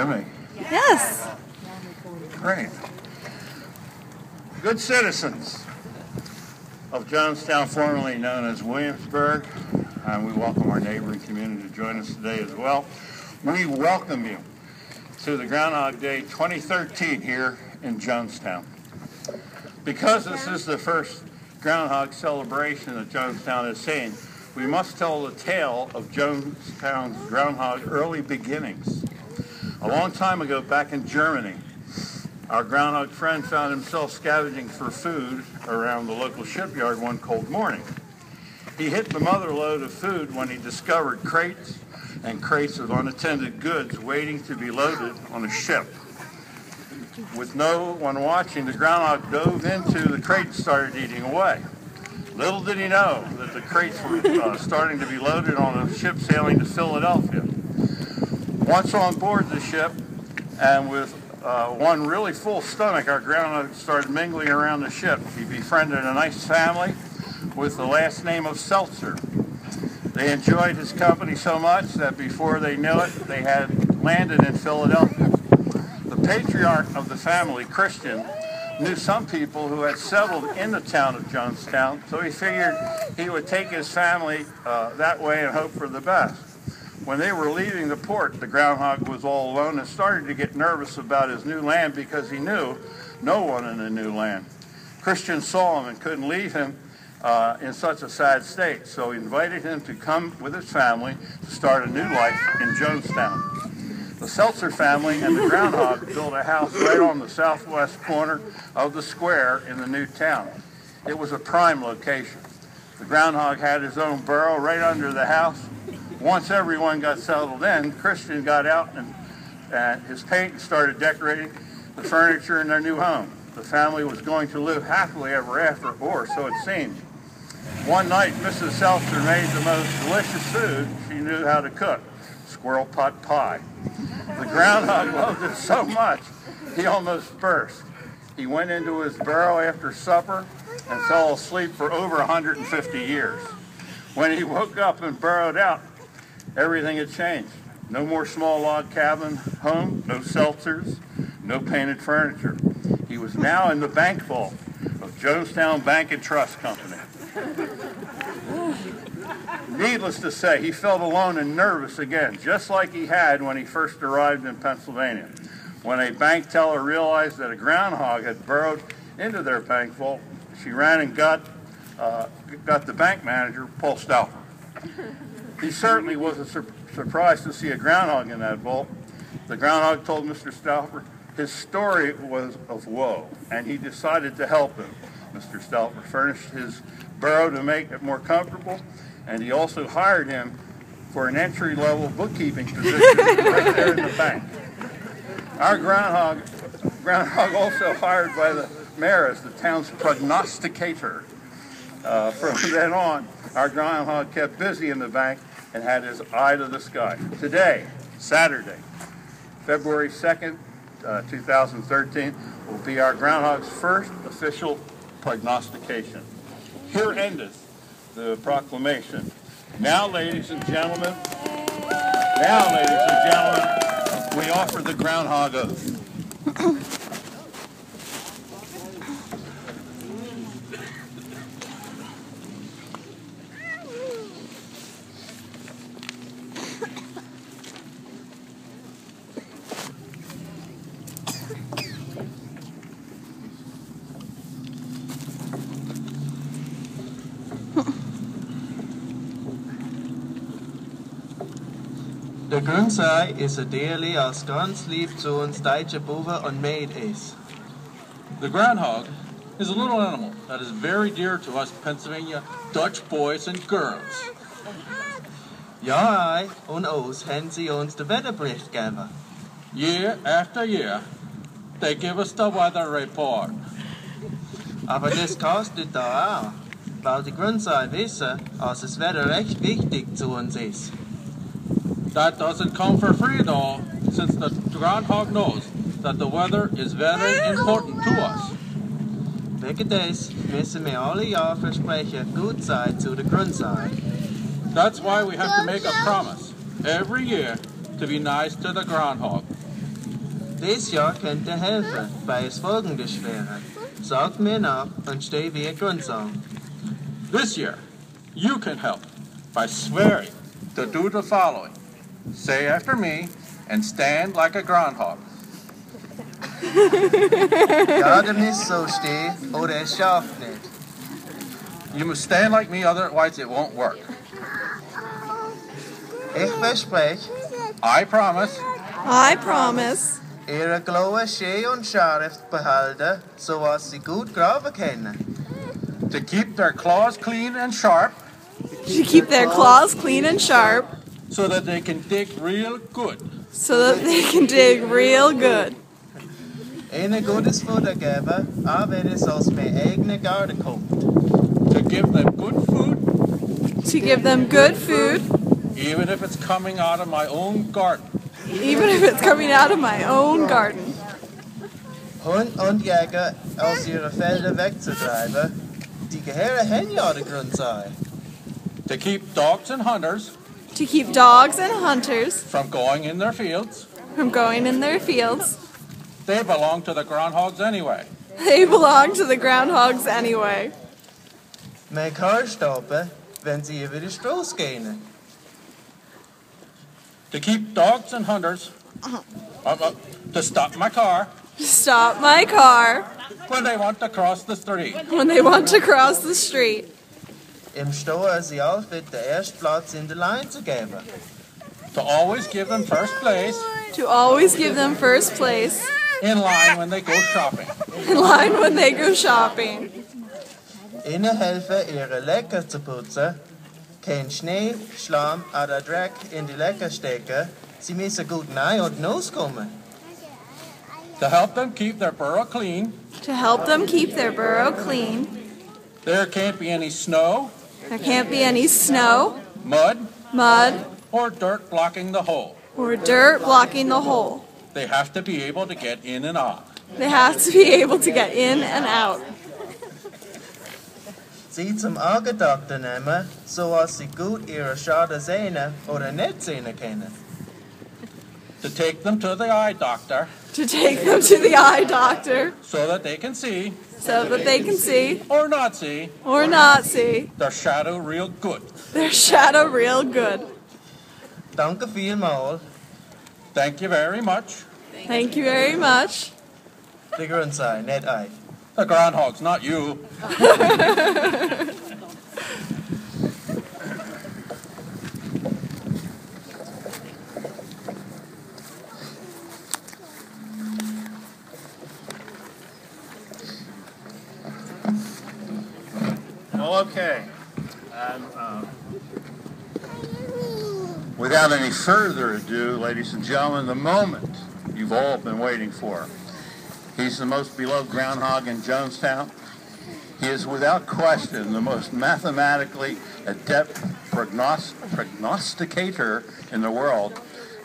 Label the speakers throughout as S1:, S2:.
S1: me?
S2: Yes.
S1: Great. Good citizens of Jonestown, formerly known as Williamsburg, and we welcome our neighboring community to join us today as well. We welcome you to the Groundhog Day 2013 here in Jonestown. Because this is the first Groundhog celebration that Jonestown is seeing, we must tell the tale of Jonestown's Groundhog early beginnings. A long time ago, back in Germany, our Groundhog friend found himself scavenging for food around the local shipyard one cold morning. He hit the mother lode of food when he discovered crates and crates of unattended goods waiting to be loaded on a ship. With no one watching, the Groundhog dove into the crate and started eating away. Little did he know that the crates were starting to be loaded on a ship sailing to Philadelphia. Once on board the ship, and with one really full stomach, our Groundhog started mingling around the ship. He befriended a nice family with the last name of Seltzer. They enjoyed his company so much that before they knew it, they had landed in Philadelphia. The patriarch of the family, Christian, knew some people who had settled in the town of Jonestown, so he figured he would take his family that way and hope for the best. When they were leaving the port, the Groundhog was all alone and started to get nervous about his new land because he knew no one in the new land. Christian saw him and couldn't leave him in such a sad state, so he invited him to come with his family to start a new life in Jonestown. The Seltzer family and the Groundhog built a house right on the southwest corner of the square in the new town. It was a prime location. The Groundhog had his own burrow right under the house. Once everyone got settled in, Christian got out and his paint and started decorating the furniture in their new home. The family was going to live happily ever after, or so it seemed. One night, Mrs. Seltzer made the most delicious food she knew how to cook, squirrel pot pie. The Groundhog loved it so much, he almost burst. He went into his burrow after supper and fell asleep for over 150 years. When he woke up and burrowed out, everything had changed. No more small log cabin home, no Seltzers, no painted furniture. He was now in the bank vault of Jonestown Bank and Trust Company. Needless to say, he felt alone and nervous again, just like he had when he first arrived in Pennsylvania. When a bank teller realized that a Groundhog had burrowed into their bank vault, she ran and got the bank manager, Paul Stauffer. He certainly wasn't surprised to see a Groundhog in that vault. The Groundhog told Mr. Stauffer his story was of woe, and he decided to help him. Mr. Stauffer furnished his burrow to make it more comfortable, and he also hired him for an entry-level bookkeeping position right there in the bank. Our Groundhog also hired by the mayor as the town's prognosticator. From then on, our Groundhog kept busy in the bank and had his eye to the sky. Today, Saturday, February 2nd, 2013, will be our Groundhog's first official prognostication. Here endeth the proclamation. Now, ladies and gentlemen, we offer the Groundhog oath.
S3: The grunnsei is a dearly as ganz lieb zu uns deutsche Buben und Maid is.
S4: The groundhog is a little animal that is very dear to us Pennsylvania Dutch boys and girls.
S3: Ja, und uns haben sie uns den Wetterbericht gegeben.
S4: Year after year, they give us the weather report.
S3: Aber das kostet da auch, weil die grunnsei wissen, dass das Wetter recht wichtig zu uns ist.
S4: That doesn't come for free though, since the groundhog knows that the weather is very important to us.
S3: Wegen des müssen wir alle Jahr versprechen, gut sein zu der grunnsei.
S4: That's why we have to make a promise every year to be nice to the groundhog.
S3: Dieses Jahr könnt ihr helfen bei es folgende Schwere. Sagt mir nach und steh wie Grundsong.
S4: This year, you can help by swearing to do the following. Say after me and stand like a groundhog.
S3: Ja, dem nicht so steh oder es schafft nicht.
S4: You must stand like me, otherwise it won't work.
S3: Ich verspreche,
S4: I promise
S3: ihre Klaue schön und scharf behalten, so was sie gut graben können.
S4: to keep their claws clean and sharp
S2: To keep their claws clean and sharp
S4: so that they can dig real good.
S2: so that they can dig real good.
S3: Ihnen gutes Futter geben, auch wenn es aus meinem eigenen Garten kommt.
S4: To give them good food,
S2: To give them good food,
S4: even if it's coming out of my own garden.
S2: even if it's coming out of my own garden.
S3: Hund und Jäger aus ihren Feldern wegzutreiben, die gehören hin ja der Grund sei.
S4: To keep dogs and hunters
S2: To keep dogs and hunters
S4: from going in their fields.
S2: from going in their fields.
S4: They belong to the groundhogs anyway.
S2: They belong to the groundhogs anyway.
S3: Mein Kar stoppen, wenn sie über die Straße gehen.
S4: To keep dogs and hunters to stop my car
S2: Stop my car
S4: when they want to cross the street.
S2: when they want to cross the street.
S3: Im Stau sie allfit den ersten Platz in der Line zu geben.
S4: To always give them first place
S2: To always give them first place
S4: in line when they go shopping.
S2: in line when they go shopping.
S3: Ihnen helfen, ihre Lecker zu putzen. Kein Schnee, Schlamm oder Dreck in die Lecker stecken. Sie müssen gut rein und rauskommen.
S4: To help them keep their burrow clean,
S2: To help them keep their burrow clean.
S4: there can't be any snow,
S2: There can't be any snow,
S4: mud,
S2: mud,
S4: or dirt blocking the hole.
S2: or dirt blocking the hole.
S4: They have to be able to get in and out.
S2: They have to be able to get in and out.
S3: Sie zum Augendoktor nehmen, so dass sie gut ihre Schade sehen oder nicht sehen können.
S4: To take them to the eye doctor
S2: To take them to the eye doctor
S4: so that they can see
S2: so that they can see
S4: or not see
S2: or not see
S4: their shadow real good.
S2: their shadow real good.
S3: Danke vielmals.
S4: Thank you very much.
S2: Thank you very much.
S3: Der Grund sei, nicht ich.
S4: The groundhogs, not you.
S1: Well, okay. And without any further ado, ladies and gentlemen, the moment you've all been waiting for. He's the most beloved groundhog in Jonestown. He is without question the most mathematically adept prognosticator in the world,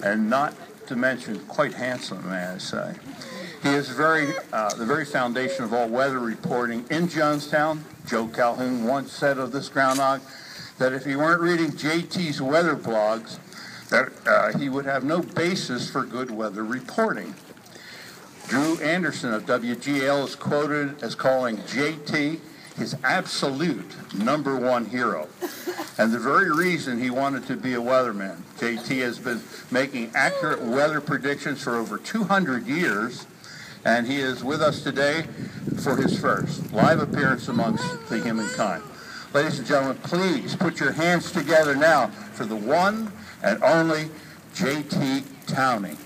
S1: and not to mention quite handsome, may I say. He is the very foundation of all weather reporting in Jonestown. Joe Calhoun once said of this groundhog that if he weren't reading JT's weather blogs, that he would have no basis for good weather reporting. Drew Anderson of WGL is quoted as calling JT his absolute #1 hero. And the very reason he wanted to be a weatherman. JT has been making accurate weather predictions for over 200 years, and he is with us today for his first live appearance amongst the humankind. Ladies and gentlemen, please put your hands together now for the one and only JT Towney.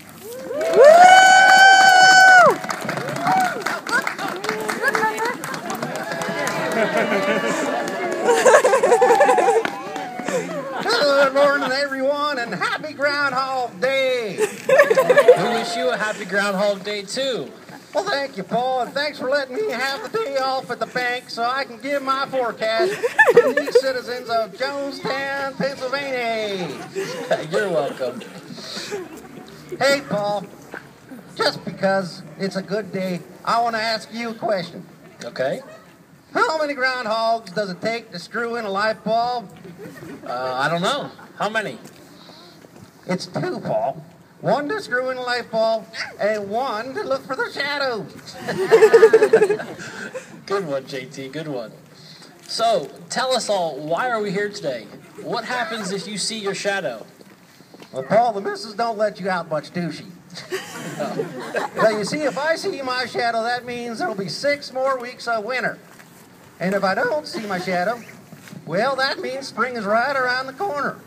S5: Good morning, everyone, and happy Groundhog Day. We wish you a happy Groundhog Day, too. Well, thank you, Paul, and thanks for letting me have the day off at the bank so I can give my forecast to the citizens of Jonestown, Pennsylvania. You're welcome. Hey, Paul, just because it's a good day, I want to ask you a question. Okay. How many groundhogs does it take to screw in a light bulb? I don't know. How many? It's 2, Paul. one to screw in a light bulb, and one to look for the shadows.
S6: Good one, JT, good one. So, tell us all, why are we here today? What happens if you see your shadow?
S5: Well, Paul, the missus don't let you out much, do she? Well, you see, if I see my shadow, that means there'll be 6 more weeks of winter. And if I don't see my shadow, well, that means spring is right around the corner.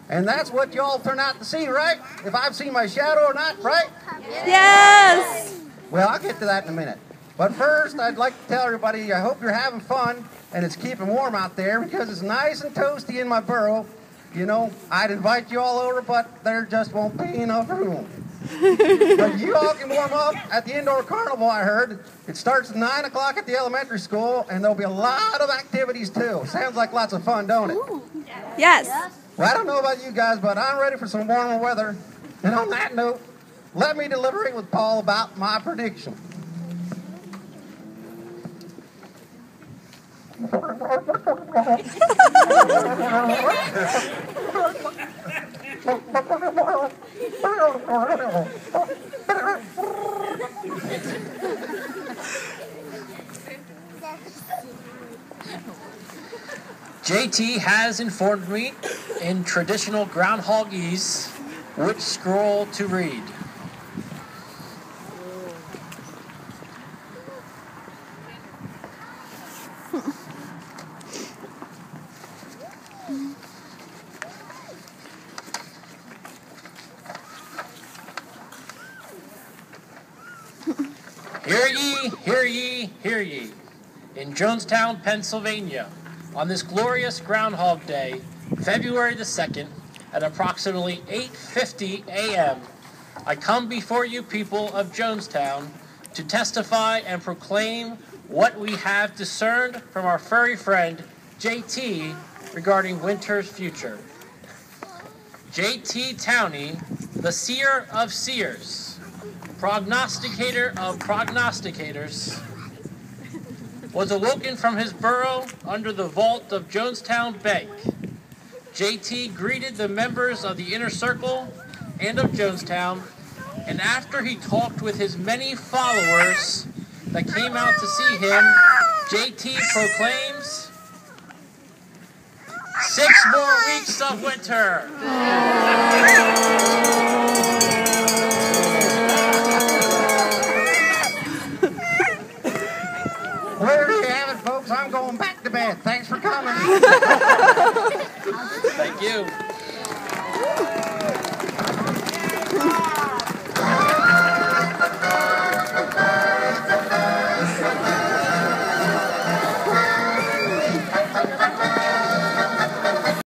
S5: And that's what y'all turn out to see, right? If I've seen my shadow or not, right?
S2: Yes!
S5: Well, I'll get to that in a minute. But first, I'd like to tell everybody I hope you're having fun and it's keeping warm out there because it's nice and toasty in my burrow. You know, I'd invite you all over, but there just won't be enough room. But you all can warm up at the indoor carnival, I heard. It starts at 9 o'clock at the elementary school, and there'll be a lot of activities, too. Sounds like lots of fun, don't it?
S2: Yes!
S5: Well, I don't know about you guys, but I'm ready for some warmer weather. And on that note, let me deliberate with Paul about my prediction.
S6: JT has informed me in traditional groundhogese which scroll to read. Hear ye, hear ye, hear ye. In Jonestown, Pennsylvania, on this glorious Groundhog Day, February the 2nd, at approximately 8:50 a.m., I come before you people of Jonestown to testify and proclaim what we have discerned from our furry friend, JT, regarding winter's future. JT Towney, the seer of seers, prognosticator of prognosticators, was awoken from his burrow under the vault of Jonestown Bank. JT greeted the members of the inner circle and of Jonestown, and after he talked with his many followers that came out to see him, JT proclaims 6 more weeks of winter.
S5: Well, there you have it, folks. I'm going back to bed. Thanks for coming.
S6: Thank you.